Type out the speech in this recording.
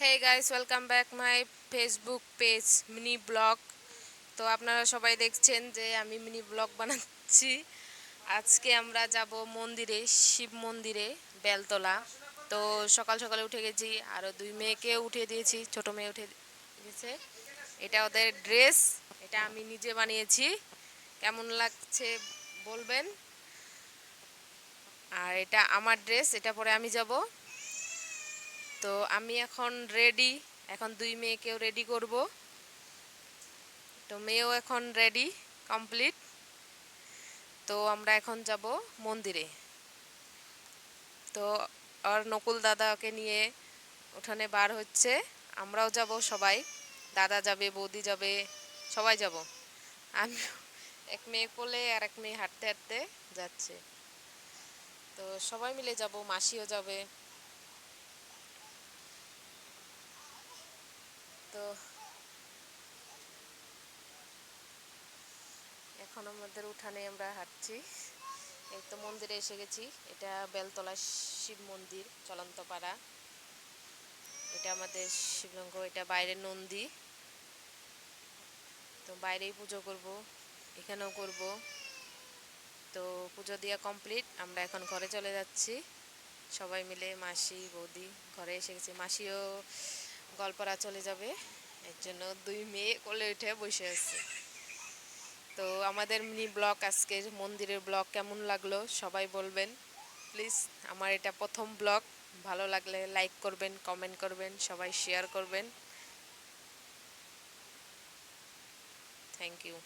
Hey guys, welcome back my Facebook page mini blog. তো আপনারা সবাই দেখছেন যে আমি মিনি ব্লগ বানাচ্ছি। আজকে আমরা যাব মন্দিরে, শিব মন্দিরে, বেলতলা। তো সকাল সকালে উঠে গেছি, আরও দুই মেয়েকে উঠিয়ে দিয়েছি, ছোট মেয়ে উঠে গেছে। এটা ওদের ড্রেস, এটা আমি নিজে বানিয়েছি। কেমন লাগছে বলবেন। আর এটা আমার ড্রেস, এটা পরে আমি যাব। তো আমি এখন রেডি, এখন দুই মেয়েকেও রেডি করব। তো মেয়েও এখন রেডি, কমপ্লিট। তো আমরা এখন যাব মন্দিরে। তো আর নকুল দাদাকে নিয়ে উঠানে বার হচ্ছে, আমরাও যাব সবাই। দাদা যাবে, বৌদি যাবে, সবাই যাব। আমি এক মেয়ে কোলে আর এক মেয়ে হাঁটতে হাঁটতে যাচ্ছে। তো সবাই মিলে যাব, মাসিও যাবে। তো এখন আমাদের উঠানে আমরা হাঁটছি। এই তো মন্দিরে এসে গেছি। এটা বেলতলা শিব মন্দির, চলন্ত পাড়া। এটা আমাদের শিবলিঙ্গ, এটা বাইরের নন্দী। তো বাইরেই পুজো করব, এখানেও করব। তো পুজো দেওয়া কমপ্লিট, আমরা এখন ঘরে চলে যাচ্ছি সবাই মিলে। মাসি বৌদি ঘরে এসে গেছে, মাসিও গল্পরা চলে যাবে, এর জন্য দুই মেয়ে কোলে উঠে বসে আছে। তো আমাদের মিনি ব্লগ, আজকের মন্দিরের ব্লগ কেমন লাগলো সবাই বলবেন প্লিজ। আমার এটা প্রথম ব্লগ। ভালো লাগলে লাইক করবেন, কমেন্ট করবেন, সবাই শেয়ার করবেন। Thank you.